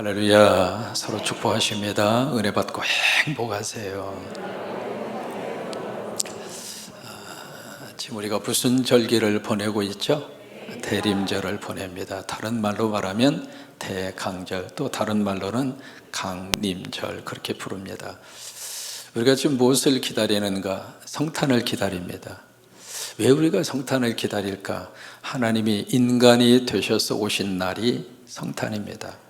할렐루야. 서로 축복하십니다. 은혜 받고 행복하세요. 지금 우리가 무슨 절기를 보내고 있죠? 대림절을 보냅니다. 다른 말로 말하면 대강절, 또 다른 말로는 강림절, 그렇게 부릅니다. 우리가 지금 무엇을 기다리는가? 성탄을 기다립니다. 왜 우리가 성탄을 기다릴까? 하나님이 인간이 되셔서 오신 날이 성탄입니다.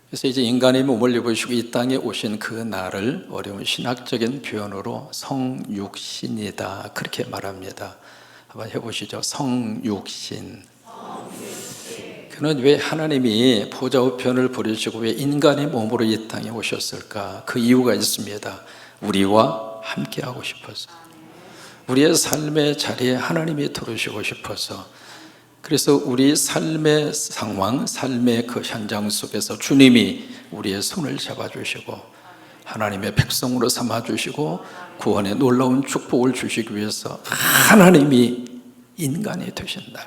그래서 이제 인간이 몸을 입으시고 이 땅에 오신 그 날을 어려운 신학적인 표현으로 성육신이다, 그렇게 말합니다. 한번 해보시죠. 성육신. 그는 왜 하나님이 보좌우편을 부리시고 왜 인간의 몸으로 이 땅에 오셨을까? 그 이유가 있습니다. 우리와 함께하고 싶어서, 우리의 삶의 자리에 하나님이 들어오시고 싶어서. 그래서 우리 삶의 상황, 삶의 그 현장 속에서 주님이 우리의 손을 잡아주시고 하나님의 백성으로 삼아주시고 구원의 놀라운 축복을 주시기 위해서 하나님이 인간이 되신다.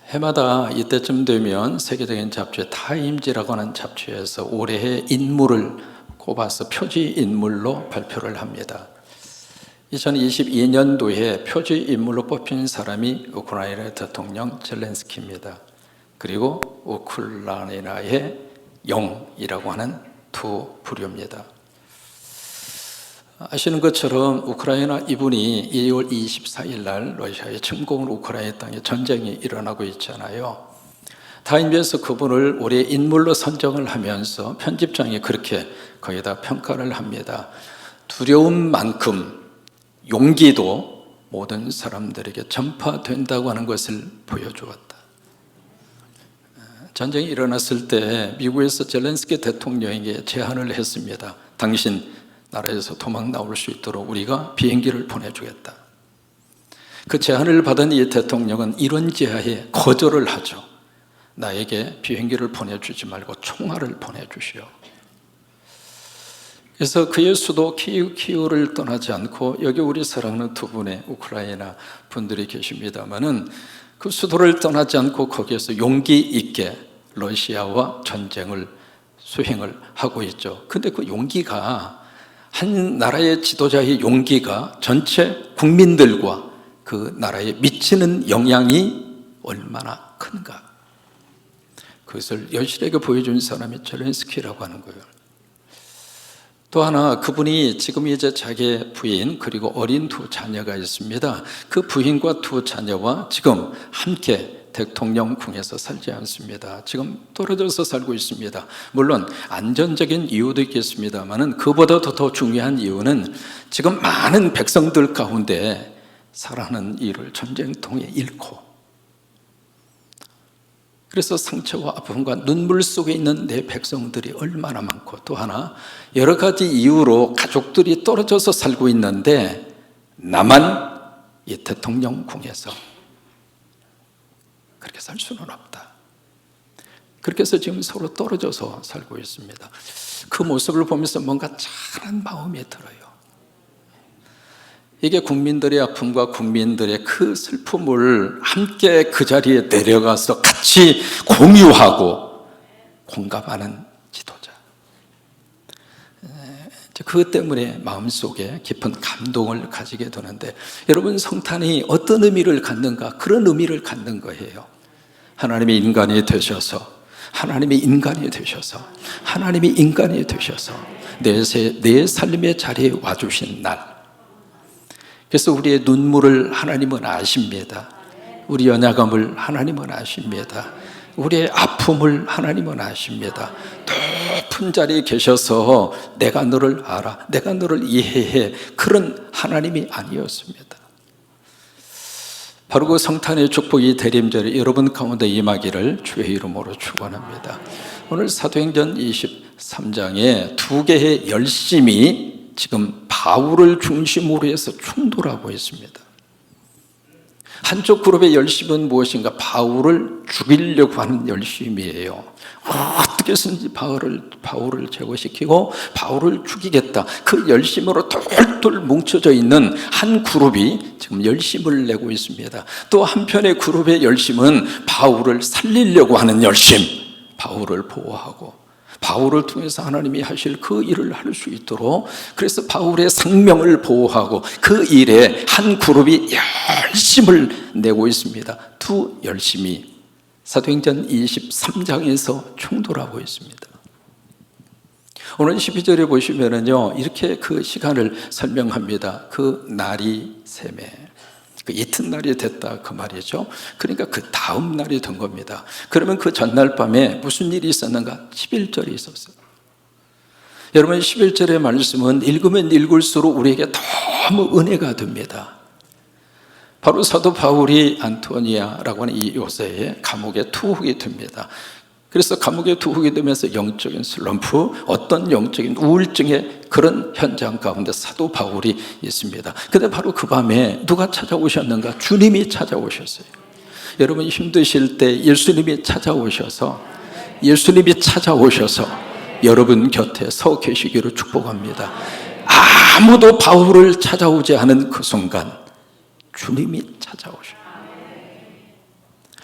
해마다 이때쯤 되면 세계적인 잡지 타임지라고 하는 잡지에서 올해의 인물을 꼽아서 표지 인물로 발표를 합니다. 2022년도에 표지 인물로 뽑힌 사람이 우크라이나 대통령 젤렌스키입니다. 그리고 우크라이나의 영이라고 하는 두 부류입니다. 아시는 것처럼 우크라이나 이분이 2월 24일 날 러시아의 침공으로 우크라이나 땅에 전쟁이 일어나고 있잖아요. 타임지에서 그분을 올해 인물로 선정을 하면서 편집장이 그렇게 거기다 평가를 합니다. 두려움만큼 용기도 모든 사람들에게 전파된다고 하는 것을 보여주었다. 전쟁이 일어났을 때 미국에서 젤렌스키 대통령에게 제안을 했습니다. 당신 나라에서 도망 나올 수 있도록 우리가 비행기를 보내주겠다. 그 제안을 받은 이 대통령은 이런 제안에 거절을 하죠. 나에게 비행기를 보내주지 말고 총알을 보내주시오. 그래서 그의 수도 키이우를 떠나지 않고, 여기 우리 사랑하는 두 분의 우크라이나 분들이 계십니다마는 그 수도를 떠나지 않고 거기에서 용기 있게 러시아와 전쟁을 수행을 하고 있죠. 근데 그 용기가, 한 나라의 지도자의 용기가 전체 국민들과 그 나라에 미치는 영향이 얼마나 큰가, 그것을 여실하게 보여준 사람이 젤렌스키라고 하는 거예요. 또 하나, 그분이 지금 이제 자기 부인 그리고 어린 두 자녀가 있습니다. 그 부인과 두 자녀와 지금 함께 대통령궁에서 살지 않습니다. 지금 떨어져서 살고 있습니다. 물론 안전적인 이유도 있겠습니다만 그보다도 더 중요한 이유는 지금 많은 백성들 가운데 사랑하는 이를 전쟁통에 잃고, 그래서 상처와 아픔과 눈물 속에 있는 내 백성들이 얼마나 많고, 또 하나 여러 가지 이유로 가족들이 떨어져서 살고 있는데 나만 이 대통령궁에서 그렇게 살 수는 없다. 그렇게 해서 지금 서로 떨어져서 살고 있습니다. 그 모습을 보면서 뭔가 찬한 마음이 들어요. 이게 국민들의 아픔과 국민들의 그 슬픔을 함께 그 자리에 내려가서 같이 공유하고 공감하는 지도자. 그것 때문에 마음속에 깊은 감동을 가지게 되는데, 여러분, 성탄이 어떤 의미를 갖는가? 그런 의미를 갖는 거예요. 하나님이 인간이 되셔서, 하나님이 인간이 되셔서, 하나님이 인간이 되셔서 내 삶의 자리에 와주신 날. 그래서 우리의 눈물을 하나님은 아십니다. 우리 연약함을 하나님은 아십니다. 우리의 아픔을 하나님은 아십니다. 높은 자리에 계셔서 내가 너를 알아, 내가 너를 이해해, 그런 하나님이 아니었습니다. 바로 그 성탄의 축복이 대림절에 여러분 가운데 임하기를 주의 이름으로 축원합니다. 오늘 사도행전 23장에 두 개의 열심이 지금 바울을 중심으로 해서 충돌하고 있습니다. 한쪽 그룹의 열심은 무엇인가? 바울을 죽이려고 하는 열심이에요. 어떻게 해서든지 바울을 제거시키고 바울을 죽이겠다, 그 열심으로 똘똘 뭉쳐져 있는 한 그룹이 지금 열심을 내고 있습니다. 또 한편의 그룹의 열심은 바울을 살리려고 하는 열심, 바울을 보호하고 바울을 통해서 하나님이 하실 그 일을 할 수 있도록, 그래서 바울의 생명을 보호하고 그 일에 한 그룹이 열심을 내고 있습니다. 두 열심이 사도행전 23장에서 충돌하고 있습니다. 오늘 12절에 보시면은요, 이렇게 그 시간을 설명합니다. 그 날이 셈에, 그 이튿날이 됐다 그 말이죠. 그러니까 그 다음 날이 된 겁니다. 그러면 그 전날 밤에 무슨 일이 있었는가? 11절이 있었어요. 여러분, 11절의 말씀은 읽으면 읽을수록 우리에게 너무 은혜가 됩니다. 바로 사도 바울이 안토니아라고 하는 이 요새에 감옥에 투옥이 됩니다. 그래서 감옥에 투옥이 되면서 영적인 슬럼프, 어떤 영적인 우울증의 그런 현장 가운데 사도 바울이 있습니다. 근데 바로 그 밤에 누가 찾아오셨는가? 주님이 찾아오셨어요. 여러분, 힘드실 때 예수님이 찾아오셔서 여러분 곁에 서 계시기를 축복합니다. 아무도 바울을 찾아오지 않은 그 순간 주님이 찾아오셔요.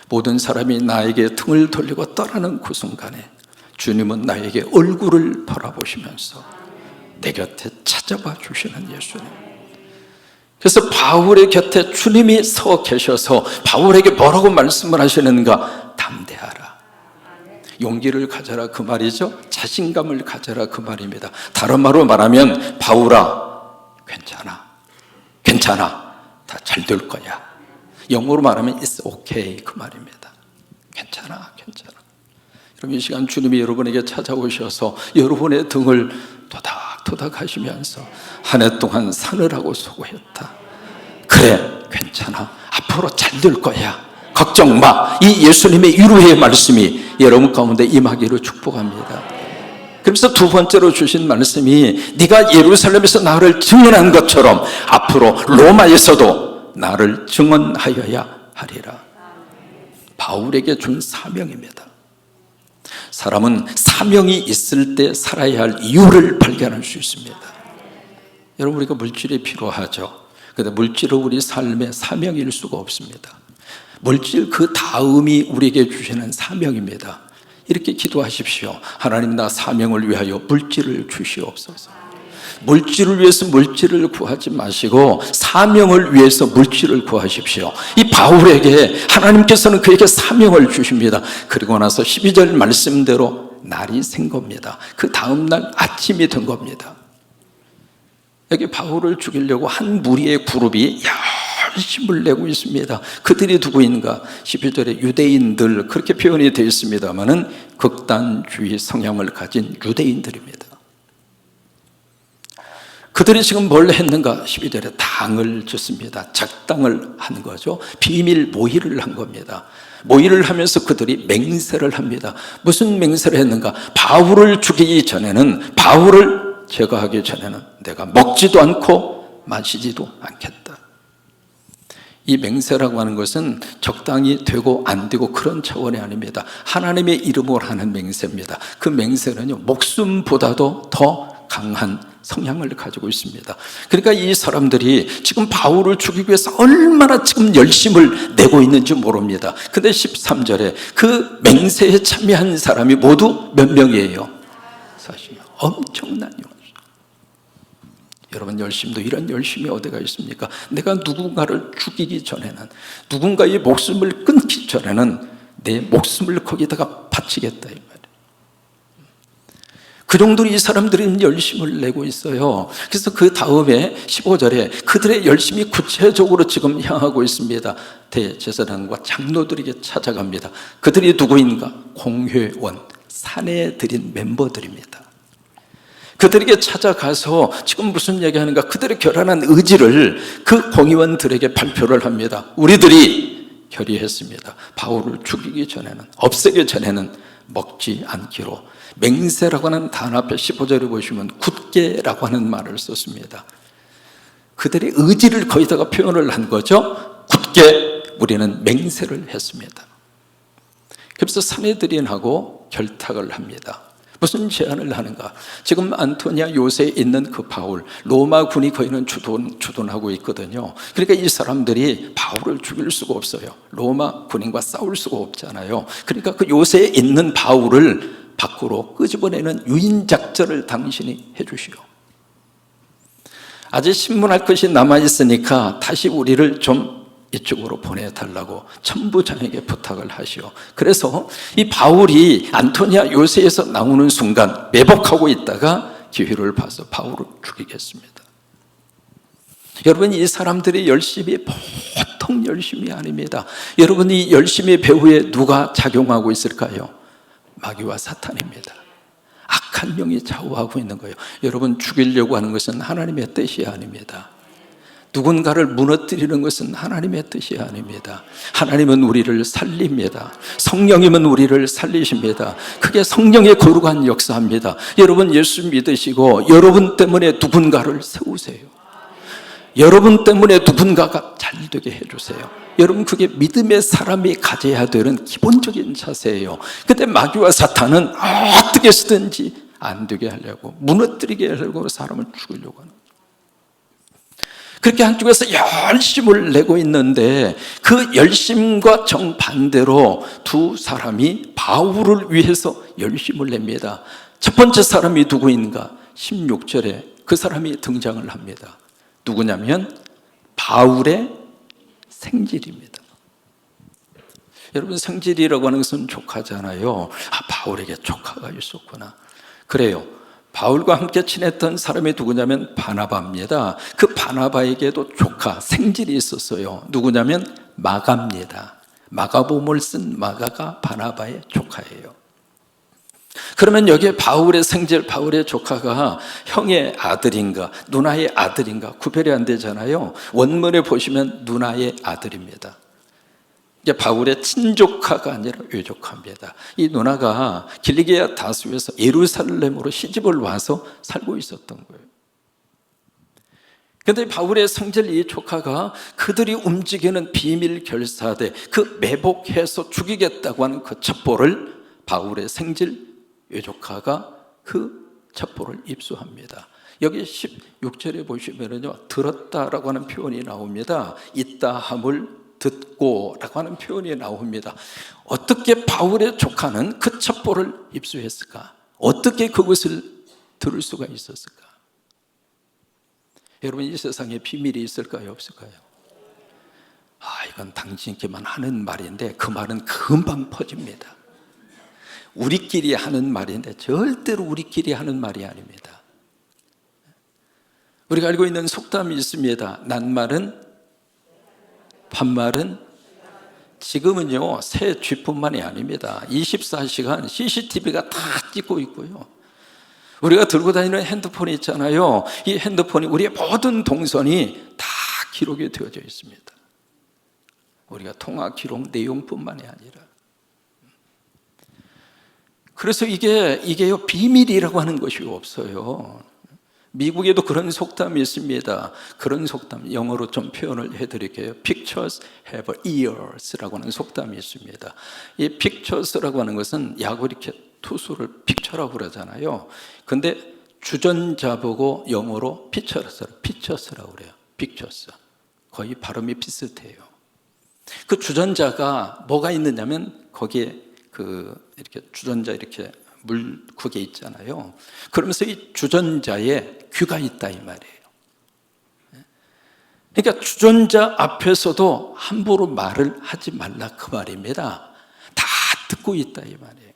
모든 사람이 나에게 등을 돌리고 떠나는 그 순간에 주님은 나에게 얼굴을 바라보시면서 내 곁에 찾아와 주시는 예수님. 그래서 바울의 곁에 주님이 서 계셔서 바울에게 뭐라고 말씀을 하시는가? 담대하라, 용기를 가져라 그 말이죠. 자신감을 가져라 그 말입니다. 다른 말로 말하면 바울아, 괜찮아, 다 잘 될 거야. 영어로 말하면 It's okay 그 말입니다. 괜찮아. 여러분, 이 시간 주님이 여러분에게 찾아오셔서 여러분의 등을 토닥토닥 하시면서 한 해 동안 사느라고 수고했다. 그래, 괜찮아. 앞으로 잘 될 거야. 걱정 마. 이 예수님의 위로의 말씀이 여러분 가운데 임하기를 축복합니다. 그래서 두 번째로 주신 말씀이 네가 예루살렘에서 나를 증언한 것처럼 앞으로 로마에서도 나를 증언하여야 하리라. 바울에게 준 사명입니다. 사람은 사명이 있을 때 살아야 할 이유를 발견할 수 있습니다. 여러분, 우리가 물질이 필요하죠. 그런데 물질은 우리 삶의 사명일 수가 없습니다. 물질 그 다음이 우리에게 주시는 사명입니다. 이렇게 기도하십시오. 하나님, 나 사명을 위하여 물질을 주시옵소서. 물질을 위해서 물질을 구하지 마시고 사명을 위해서 물질을 구하십시오. 이 바울에게 하나님께서는 그에게 사명을 주십니다. 그리고 나서 12절 말씀대로 날이 샌 겁니다. 그 다음 날 아침이 된 겁니다. 여기 바울을 죽이려고 한 무리의 그룹이 열심을 내고 있습니다. 그들이 누구인가? 11절에 유대인들 그렇게 표현이 되어 있습니다만은 극단주의 성향을 가진 유대인들입니다. 그들이 지금 뭘 했는가? 12절에 당을 줬습니다. 작당을 한 거죠. 비밀 모의를 한 겁니다. 모의를 하면서 그들이 맹세를 합니다. 무슨 맹세를 했는가? 바울을 죽이기 전에는, 바울을 제거하기 전에는 내가 먹지도 않고 마시지도 않겠다. 이 맹세라고 하는 것은 적당히 되고 안 되고 그런 차원이 아닙니다. 하나님의 이름으로 하는 맹세입니다. 그 맹세는요, 목숨보다도 더 강한 성향을 가지고 있습니다. 그러니까 이 사람들이 지금 바울을 죽이기 위해서 얼마나 지금 열심을 내고 있는지 모릅니다. 근데 13절에 그 맹세에 참여한 사람이 모두 몇 명이에요? 40명. 엄청난 용. 여러분, 열심도 이런 열심이 어디가 있습니까? 내가 누군가를 죽이기 전에는, 누군가의 목숨을 끊기 전에는 내 목숨을 거기다가 바치겠다 이 말이에요. 그 정도로 이 사람들은 열심을 내고 있어요. 그래서 그 다음에 15절에 그들의 열심이 구체적으로 지금 향하고 있습니다. 대제사장과 장로들에게 찾아갑니다. 그들이 누구인가? 공회원, 사내들인 멤버들입니다. 그들에게 찾아가서 지금 무슨 얘기하는가? 그들의 결연한 의지를 그 공의원들에게 발표를 합니다. 우리들이 결의했습니다. 바울을 죽이기 전에는, 없애기 전에는 먹지 않기로. 맹세라고 하는 단어 앞에 15절에 보시면 굳게라고 하는 말을 썼습니다. 그들의 의지를 거기다가 표현을 한 거죠. 굳게 우리는 맹세를 했습니다. 그래서 사내들인하고 결탁을 합니다. 무슨 제안을 하는가? 지금 안토니아 요새에 있는 그 바울, 로마 군이 거기는 주둔하고 있거든요. 그러니까 이 사람들이 바울을 죽일 수가 없어요. 로마 군인과 싸울 수가 없잖아요. 그러니까 그 요새에 있는 바울을 밖으로 끄집어내는 유인작전을 당신이 해주시오. 아직 신문할 것이 남아있으니까 다시 우리를 좀 이쪽으로 보내달라고 천부장에게 부탁을 하시오. 그래서 이 바울이 안토니아 요새에서 나오는 순간 매복하고 있다가 기회를 봐서 바울을 죽이겠습니다. 여러분, 이 사람들이 열심히 보통 열심이 아닙니다. 여러분, 이 열심의 배후에 누가 작용하고 있을까요? 마귀와 사탄입니다. 악한 영이 좌우하고 있는 거예요. 여러분, 죽이려고 하는 것은 하나님의 뜻이 아닙니다. 누군가를 무너뜨리는 것은 하나님의 뜻이 아닙니다. 하나님은 우리를 살립니다. 성령님은 우리를 살리십니다. 그게 성령의 거룩한 역사입니다. 여러분, 예수 믿으시고 여러분 때문에 누군가를 세우세요. 여러분 때문에 누군가가 잘 되게 해주세요. 여러분, 그게 믿음의 사람이 가져야 되는 기본적인 자세예요. 근데 마귀와 사탄은 어떻게 쓰든지 안 되게 하려고, 무너뜨리게 하려고 사람을 죽이려고 하는 거예요. 그렇게 한쪽에서 열심을 내고 있는데 그 열심과 정반대로 두 사람이 바울을 위해서 열심을 냅니다. 첫 번째 사람이 누구인가? 16절에 그 사람이 등장을 합니다. 누구냐면 바울의 생질입니다. 여러분, 생질이라고 하는 것은 조카잖아요. 바울에게 조카가 있었구나. 그래요. 바울과 함께 친했던 사람이 누구냐면 바나바입니다. 그 바나바에게도 조카, 생질이 있었어요. 누구냐면 마가입니다. 마가복음을 쓴 마가가 바나바의 조카예요. 그러면 여기에 바울의 생질, 바울의 조카가 형의 아들인가 누나의 아들인가 구별이 안 되잖아요. 원문에 보시면 누나의 아들입니다. 이게 바울의 친조카가 아니라 외조카입니다. 이 누나가 길리기아 다수에서 예루살렘으로 시집을 와서 살고 있었던 거예요. 그런데 바울의 생질 이 조카가 그들이 움직이는 비밀 결사대, 그 매복해서 죽이겠다고 하는 그 첩보를 바울의 생질 외조카가 그 첩보를 입수합니다. 여기 16절에 보시면요, 들었다라고 하는 표현이 나옵니다. 있다함을 듣고 라고 하는 표현이 나옵니다. 어떻게 바울의 조카는 그 첩보를 입수했을까? 어떻게 그것을 들을 수가 있었을까? 여러분, 이 세상에 비밀이 있을까요? 없을까요? 이건 당신께만 하는 말인데 그 말은 금방 퍼집니다. 우리끼리 하는 말인데 절대로 우리끼리 하는 말이 아닙니다. 우리가 알고 있는 속담이 있습니다. 낱말은 반말은, 지금은요 새 쥐뿐만이 아닙니다. 24시간 CCTV가 다 찍고 있고요. 우리가 들고 다니는 핸드폰이 있잖아요. 이 핸드폰이 우리의 모든 동선이 다 기록이 되어져 있습니다. 우리가 통화 기록 내용뿐만이 아니라. 그래서 이게요 비밀이라고 하는 것이 없어요. 미국에도 그런 속담이 있습니다. 그런 속담, 영어로 좀 표현을 해드릴게요. Pictures have ears라고 하는 속담이 있습니다. 이 pictures라고 하는 것은 야구 이렇게 투수를 픽처라고 그러잖아요. 근데 주전자 보고 영어로 pictures라고 그래요. pictures. 거의 발음이 비슷해요. 그 주전자가 뭐가 있느냐면 거기에 이렇게 주전자 이렇게 물국에 있잖아요. 그러면서 이 주전자에 귀가 있다 이 말이에요. 그러니까 주전자 앞에서도 함부로 말을 하지 말라 그 말입니다. 다 듣고 있다 이 말이에요.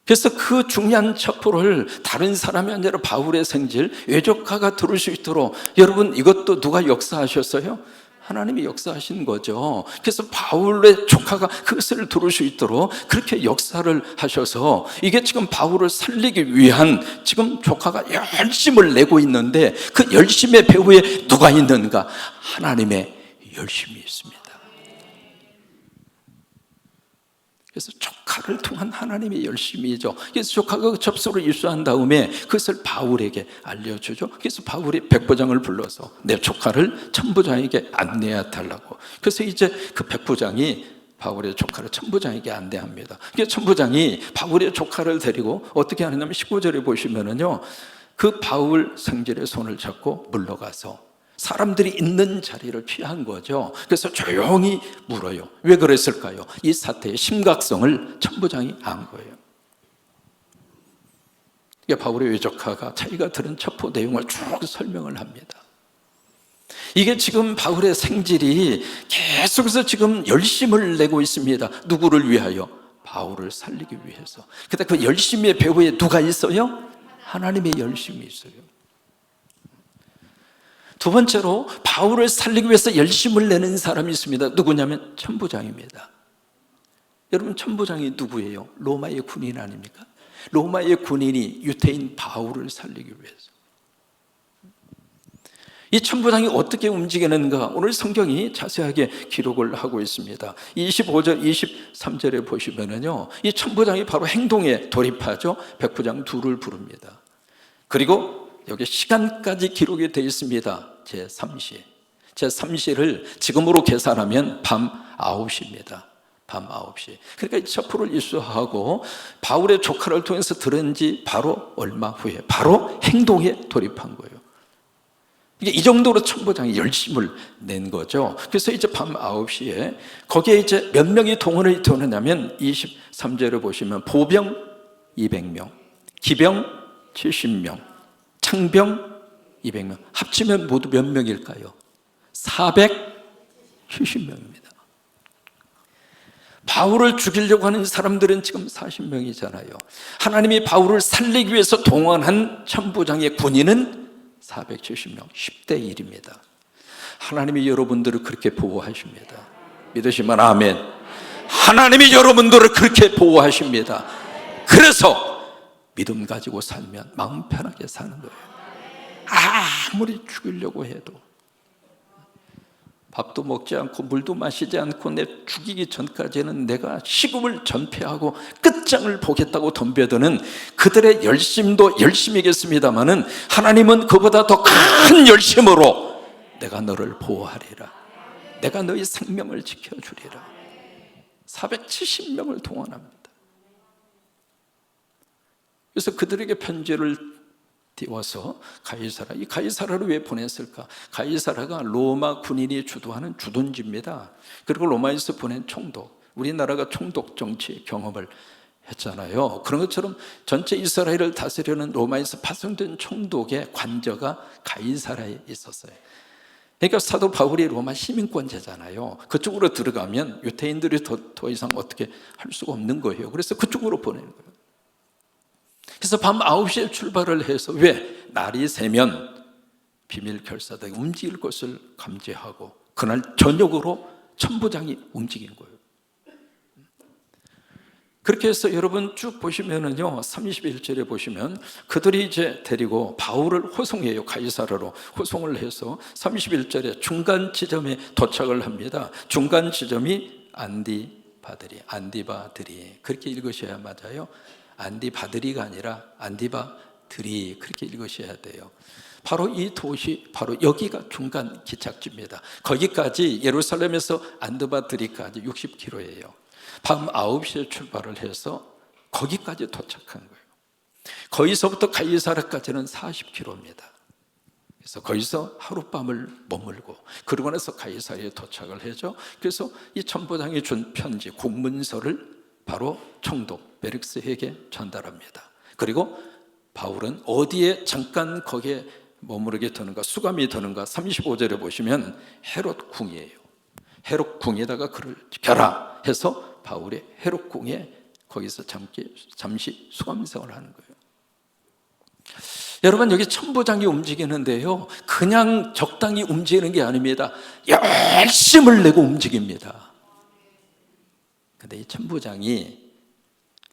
그래서 그 중요한 첩보를 다른 사람이 아니라 바울의 생질 외조카가 들을 수 있도록, 여러분 이것도 누가 역사하셨어요? 하나님이 역사하신 거죠. 그래서 바울의 조카가 그것을 들을 수 있도록 그렇게 역사를 하셔서 이게 지금 바울을 살리기 위한 지금 조카가 열심을 내고 있는데 그 열심의 배후에 누가 있는가? 하나님의 열심이 있습니다. 그래서 조카를 통한 하나님의 열심이죠. 그래서 조카가 그 접수를 입수한 다음에 그것을 바울에게 알려주죠. 그래서 바울이 백부장을 불러서 내 조카를 천부장에게 안내해 달라고. 그래서 이제 그 백부장이 바울의 조카를 천부장에게 안대합니다. 그게 천부장이 바울의 조카를 데리고 어떻게 하느냐면 19절에 보시면은요, 그 바울 성질의 손을 잡고 물러가서 사람들이 있는 자리를 피한 거죠. 그래서 조용히 물어요. 왜 그랬을까요? 이 사태의 심각성을 천부장이 안 거예요. 바울의 외조카가 자기가 들은 첩보 내용을 쭉 설명을 합니다. 이게 지금 바울의 생질이 계속해서 지금 열심을 내고 있습니다. 누구를 위하여? 바울을 살리기 위해서. 근데 그 열심의 배후에 누가 있어요? 하나님의 열심이 있어요. 두 번째로 바울을 살리기 위해서 열심을 내는 사람이 있습니다. 누구냐면 천부장입니다. 여러분, 천부장이 누구예요? 로마의 군인 아닙니까? 로마의 군인이 유태인 바울을 살리기 위해서. 이 천부장이 어떻게 움직이는가 오늘 성경이 자세하게 기록을 하고 있습니다. 25절 23절에 보시면은요, 이 천부장이 바로 행동에 돌입하죠. 백부장 둘을 부릅니다. 그리고 여기 시간까지 기록이 되어 있습니다. 제3시. 제3시를 지금으로 계산하면 밤 9시입니다. 밤 9시. 그러니까 이 첩보를 입수하고 바울의 조카를 통해서 들은 지 바로 얼마 후에 바로 행동에 돌입한 거예요. 이게 이 정도로 천부장이 열심을 낸 거죠. 그래서 이제 밤 9시에 거기에 이제 몇 명이 동원을 되느냐면 23절을 보시면 보병 200명, 기병 70명, 창병 200명, 합치면 모두 몇 명일까요? 470명입니다. 바울을 죽이려고 하는 사람들은 지금 40명이잖아요. 하나님이 바울을 살리기 위해서 동원한 천부장의 군인은 470명, 10대 1입니다. 하나님이 여러분들을 그렇게 보호하십니다. 믿으시면 아멘. 하나님이 여러분들을 그렇게 보호하십니다. 그래서 믿음 가지고 살면 마음 편하게 사는 거예요. 아무리 죽이려고 해도, 밥도 먹지 않고 물도 마시지 않고 내 죽이기 전까지는 내가 식음을 전폐하고 끝장을 보겠다고 덤벼드는 그들의 열심도 열심이겠습니다마는 하나님은 그보다 더 큰 열심으로 내가 너를 보호하리라, 내가 너의 생명을 지켜주리라. 470명을 동원합니다. 그래서 그들에게 편지를 띄워서 가이사라, 이 가이사라를 왜 보냈을까? 가이사라가 로마 군인이 주도하는 주둔지입니다. 그리고 로마에서 보낸 총독, 우리나라가 총독 정치 경험을 했잖아요. 그런 것처럼 전체 이스라엘을 다스리는 로마에서 파송된 총독의 관저가 가이사라에 있었어요. 그러니까 사도 바울이 로마 시민권자잖아요. 그쪽으로 들어가면 유대인들이 더 이상 어떻게 할 수가 없는 거예요. 그래서 그쪽으로 보내는 거예요. 그래서 밤 9시에 출발을 해서, 왜? 날이 새면 비밀 결사대가 움직일 것을 감지하고 그날 저녁으로 천부장이 움직인 거예요. 그렇게 해서 여러분 쭉 보시면은요, 31절에 보시면 그들이 이제 데리고 바울을 호송해요. 가이사라로 호송을 해서 31절에 중간 지점에 도착을 합니다. 중간 지점이 안디바드리, 그렇게 읽으셔야 맞아요. 안디바드리가 아니라 안디바드리, 그렇게 읽으셔야 돼요. 바로 이 도시, 바로 여기가 중간 기착지입니다. 거기까지 예루살렘에서 안디바드리까지 60km예요. 밤 9시에 출발을 해서 거기까지 도착한 거예요. 거기서부터 가이사라까지는 40km입니다. 그래서 거기서 하룻밤을 머물고 그러고 나서 가이사라에 도착을 하죠. 그래서 이 천부장이 준 편지, 공문서를 바로 총독 베릭스에게 전달합니다. 그리고 바울은 어디에 잠깐 거기에 머무르게 되는가, 수감이 되는가, 35절에 보시면 헤롯 궁이에요. 헤롯 궁에다가 그를 겨라 해서 바울의 헤롯 궁에 거기서 잠시 수감 생활을 하는 거예요. 여러분, 여기 천부장이 움직이는데요, 그냥 적당히 움직이는 게 아닙니다. 열심을 내고 움직입니다. 근데 이 천부장이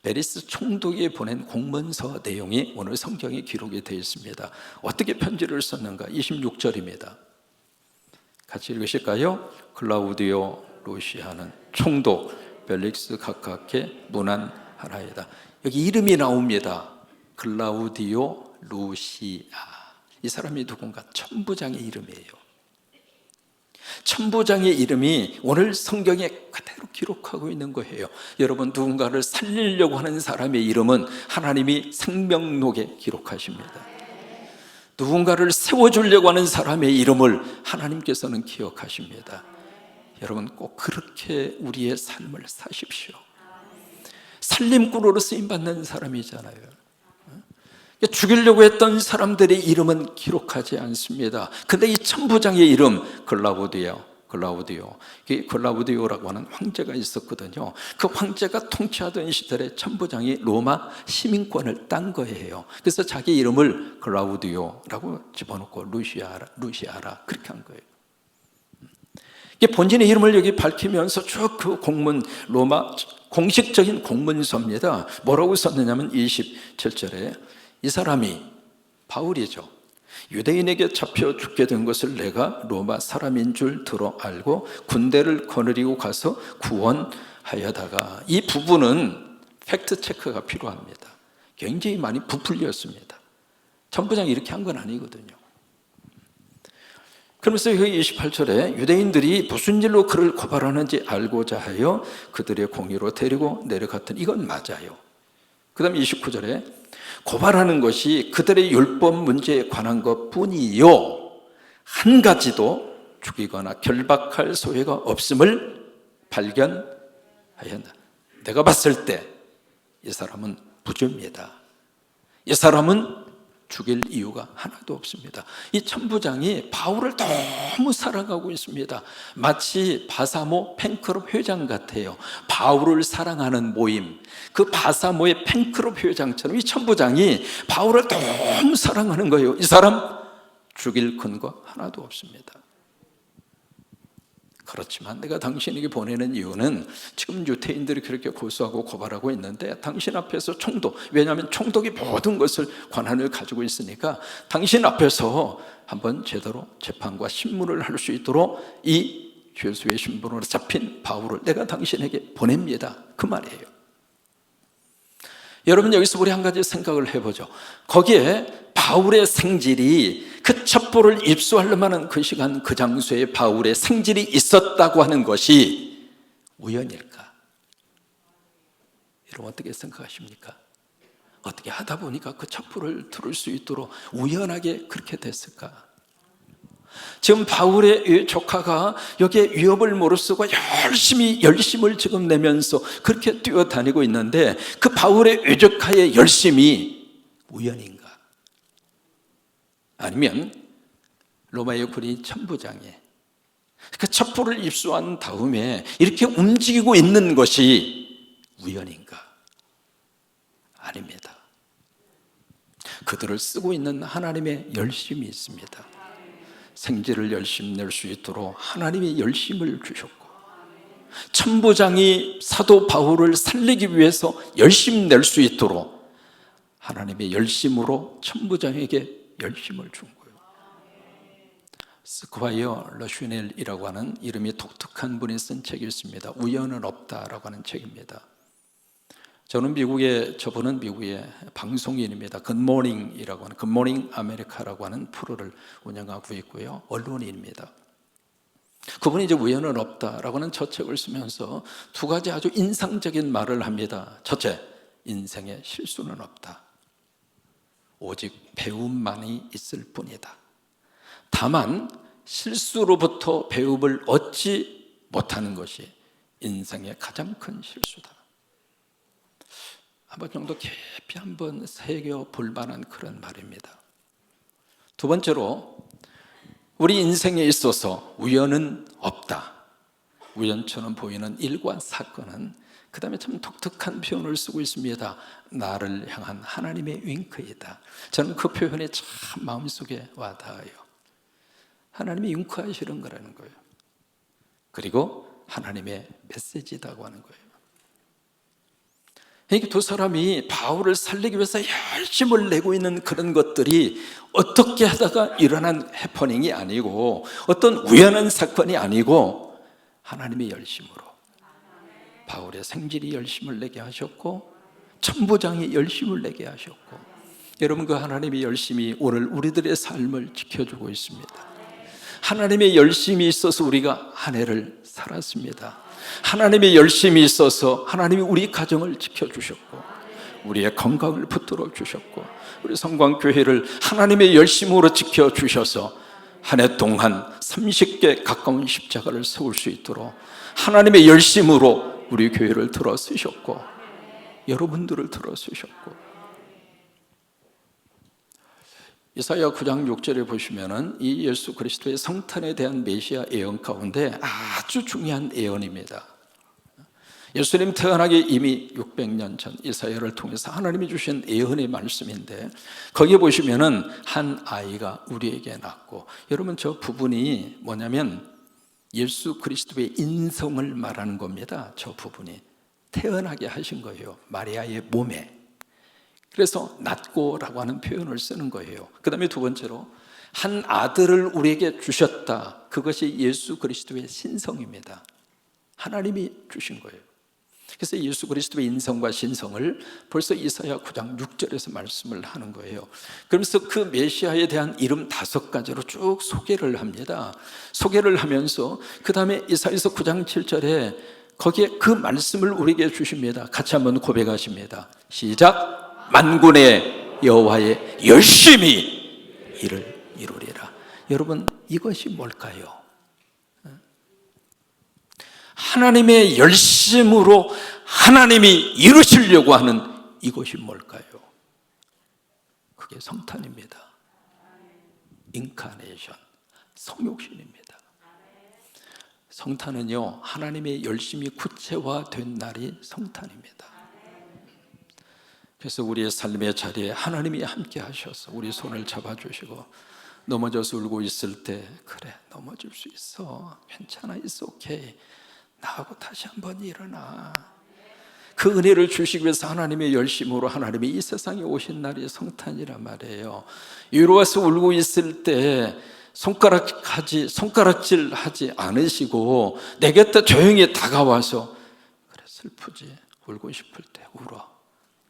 베리스 총독이 보낸 공문서 내용이 오늘 성경에 기록이 되어 있습니다. 어떻게 편지를 썼는가? 26절입니다. 같이 읽으실까요? 클라우디오 루시아는 총독 벨릭스 각각께 문안하라이다. 여기 이름이 나옵니다. 클라우디오 루시아. 이 사람이 누군가? 천부장의 이름이에요. 천부장의 이름이 오늘 성경에 그대로 기록하고 있는 거예요. 여러분, 누군가를 살리려고 하는 사람의 이름은 하나님이 생명록에 기록하십니다. 누군가를 세워주려고 하는 사람의 이름을 하나님께서는 기억하십니다. 여러분, 꼭 그렇게 우리의 삶을 사십시오. 살림꾼으로 쓰임받는 사람이잖아요. 죽이려고 했던 사람들의 이름은 기록하지 않습니다. 근데 이 천부장의 이름 글라우디오라고 하는 황제가 있었거든요. 그 황제가 통치하던 시절에 천부장이 로마 시민권을 딴 거예요. 그래서 자기 이름을 글라우디오라고 집어넣고 루시아라 그렇게 한 거예요. 본인의 이름을 여기 밝히면서 쭉 그 공문, 로마 공식적인 공문서입니다. 뭐라고 썼느냐면 27절에 이 사람이 바울이죠. 유대인에게 잡혀 죽게 된 것을 내가 로마 사람인 줄 들어 알고 군대를 거느리고 가서 구원하여다가, 이 부분은 팩트 체크가 필요합니다. 굉장히 많이 부풀렸습니다. 천부장이 이렇게 한 건 아니거든요. 그러면서 여기 28절에 유대인들이 무슨 일로 그를 고발하는지 알고자 하여 그들의 공의로 데리고 내려갔더니 이건 맞아요. 그 다음에 29절에 고발하는 것이 그들의 율법 문제에 관한 것뿐이요 한 가지도 죽이거나 결박할 소회가 없음을 발견하였다. 내가 봤을 때 이 사람은 부주입니다. 이 사람은 죽일 이유가 하나도 없습니다. 이 천부장이 바울을 너무 사랑하고 있습니다. 마치 바사모 팬클럽 회장 같아요. 바울을 사랑하는 모임, 그 바사모의 팬클럽 회장처럼 이 천부장이 바울을 너무 사랑하는 거예요. 이 사람 죽일 근거 하나도 없습니다. 그렇지만 내가 당신에게 보내는 이유는 지금 유대인들이 그렇게 고소하고 고발하고 있는데 당신 앞에서 총독, 왜냐하면 총독이 모든 것을 권한을 가지고 있으니까 당신 앞에서 한번 제대로 재판과 신문을 할 수 있도록 이 죄수의 신분으로 잡힌 바울을 내가 당신에게 보냅니다. 그 말이에요. 여러분, 여기서 우리 한 가지 생각을 해보죠. 거기에 바울의 생질이, 그 첩보를 입수할 만한 그 시간 그 장소에 바울의 생질이 있었다고 하는 것이 우연일까? 여러분, 어떻게 생각하십니까? 어떻게 하다 보니까 그 첩보를 들을 수 있도록 우연하게 그렇게 됐을까? 지금 바울의 조카가 여기에 위협을 무릅쓰고 열심을 지금 내면서 그렇게 뛰어다니고 있는데 그 바울의 외조카의 열심이 우연인가? 아니면 로마의 군인 천부장이 그 첩보를 입수한 다음에 이렇게 움직이고 있는 것이 우연인가? 아닙니다. 그들을 쓰고 있는 하나님의 열심이 있습니다. 생지를 열심 낼 수 있도록 하나님이 열심을 주셨고, 천부장이 사도 바울을 살리기 위해서 열심 낼 수 있도록 하나님의 열심으로 천부장에게 열심을 준 거예요. 스크와이어 러슈넬이라고 하는 이름이 독특한 분이 쓴 책이 있습니다. 우연은 없다라고 하는 책입니다. 저분은 미국의 방송인입니다. 굿모닝이라고 하는, 굿모닝 아메리카라고 하는 프로를 운영하고 있고요. 언론인입니다. 그분이 이제 우연은 없다라고 하는 저 책을 쓰면서 두 가지 아주 인상적인 말을 합니다. 첫째, 인생에 실수는 없다. 오직 배움만이 있을 뿐이다. 다만 실수로부터 배움을 얻지 못하는 것이 인생의 가장 큰 실수다. 한번 정도 깊이 한번 새겨볼 만한 그런 말입니다. 두 번째로, 우리 인생에 있어서 우연은 없다. 우연처럼 보이는 일과 사건은, 그 다음에 참 독특한 표현을 쓰고 있습니다. 나를 향한 하나님의 윙크이다. 저는 그 표현이 참 마음속에 와닿아요. 하나님이 윙크하시는 거라는 거예요. 그리고 하나님의 메시지다고 하는 거예요. 이게 두 사람이 바울을 살리기 위해서 열심을 내고 있는 그런 것들이 어떻게 하다가 일어난 해퍼닝이 아니고 어떤 우연한 사건이 아니고 하나님의 열심으로, 바울의 생질이 열심을 내게 하셨고 천부장이 열심을 내게 하셨고, 여러분, 그 하나님의 열심이 오늘 우리들의 삶을 지켜주고 있습니다. 하나님의 열심이 있어서 우리가 한 해를 살았습니다. 하나님의 열심이 있어서 하나님이 우리 가정을 지켜주셨고, 우리의 건강을 붙들어 주셨고, 우리 성광교회를 하나님의 열심으로 지켜주셔서 한 해 동안 30개 가까운 십자가를 세울 수 있도록 하나님의 열심으로 우리 교회를 들어쓰셨고, 여러분들을 들어쓰셨고, 이사야 9장 6절에 보시면은 이 예수 그리스도의 성탄에 대한 메시아 예언 가운데 아주 중요한 예언입니다. 예수님 태어나기 이미 600년 전 이사야를 통해서 하나님이 주신 예언의 말씀인데, 거기에 보시면은 한 아이가 우리에게 낳고, 여러분 저 부분이 뭐냐면 예수 그리스도의 인성을 말하는 겁니다. 저 부분이 태어나게 하신 거예요, 마리아의 몸에. 그래서 낳고라고 하는 표현을 쓰는 거예요. 그 다음에 두 번째로 한 아들을 우리에게 주셨다. 그것이 예수 그리스도의 신성입니다. 하나님이 주신 거예요. 그래서 예수 그리스도의 인성과 신성을 벌써 이사야 9장 6절에서 말씀을 하는 거예요. 그러면서 그 메시아에 대한 이름 5가지로 쭉 소개를 합니다. 소개를 하면서 그 다음에 이사야서 9장 7절에 거기에 그 말씀을 우리에게 주십니다. 같이 한번 고백하십니다. 시작. 만군의 여호와의 열심히 이를 이루리라. 여러분, 이것이 뭘까요? 하나님의 열심으로 하나님이 이루시려고 하는 이것이 뭘까요? 그게 성탄입니다. 인카네이션, 성육신입니다. 성탄은요, 하나님의 열심이 구체화된 날이 성탄입니다. 그래서 우리의 삶의 자리에 하나님이 함께 하셔서 우리 손을 잡아주시고, 넘어져서 울고 있을 때, 그래, 넘어질 수 있어, 괜찮아, it's okay, 나하고 다시 한번 일어나. 그 은혜를 주시기 위해서 하나님의 열심으로 하나님이 이 세상에 오신 날이 성탄이란 말이에요. 이리와서 울고 있을 때 손가락질 하지 않으시고 내 곁에 조용히 다가와서, 그래, 슬프지, 울고 싶을 때 울어,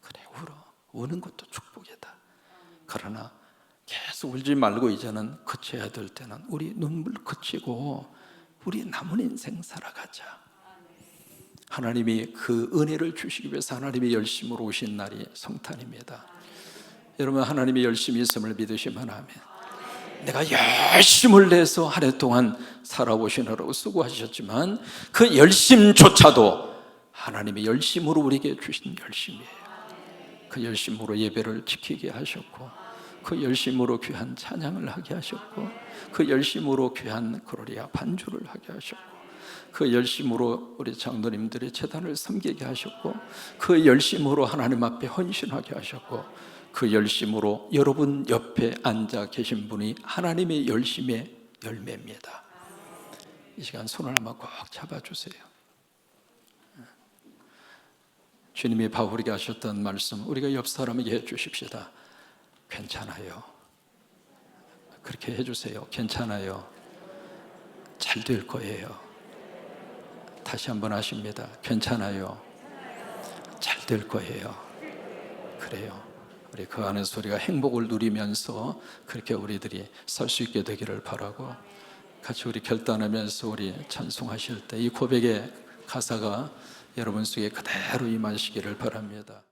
그래, 울어, 우는 것도 축복이다. 그러나 계속 울지 말고 이제는 그쳐야 될 때는 우리 눈물 그치고 우리 남은 인생 살아가자. 하나님이 그 은혜를 주시기 위해서 하나님의 열심으로 오신 날이 성탄입니다. 여러분, 하나님의 열심이 있음을 믿으시면 아멘. 내가 열심을 내서 한 해 동안 살아오시느라고 수고하셨지만 그 열심조차도 하나님의 열심으로 우리에게 주신 열심이에요. 그 열심으로 예배를 지키게 하셨고, 그 열심으로 귀한 찬양을 하게 하셨고, 그 열심으로 귀한 그로리아 반주를 하게 하셨고, 그 열심으로 우리 장로님들의 재단을 섬기게 하셨고, 그 열심으로 하나님 앞에 헌신하게 하셨고, 그 열심으로 여러분 옆에 앉아 계신 분이 하나님의 열심의 열매입니다. 이 시간 손을 한번 꼭 잡아주세요. 주님이 바울에게 하셨던 말씀 우리가 옆 사람에게 해주십시다. 괜찮아요. 그렇게 해주세요. 괜찮아요. 잘 될 거예요. 다시 한번 하십니다. 괜찮아요. 잘 될 거예요. 그래요. 우리 그 안에서 우리가 행복을 누리면서 그렇게 우리들이 살 수 있게 되기를 바라고, 같이 우리 결단하면서 우리 찬송하실 때 이 고백의 가사가 여러분 속에 그대로 임하시기를 바랍니다.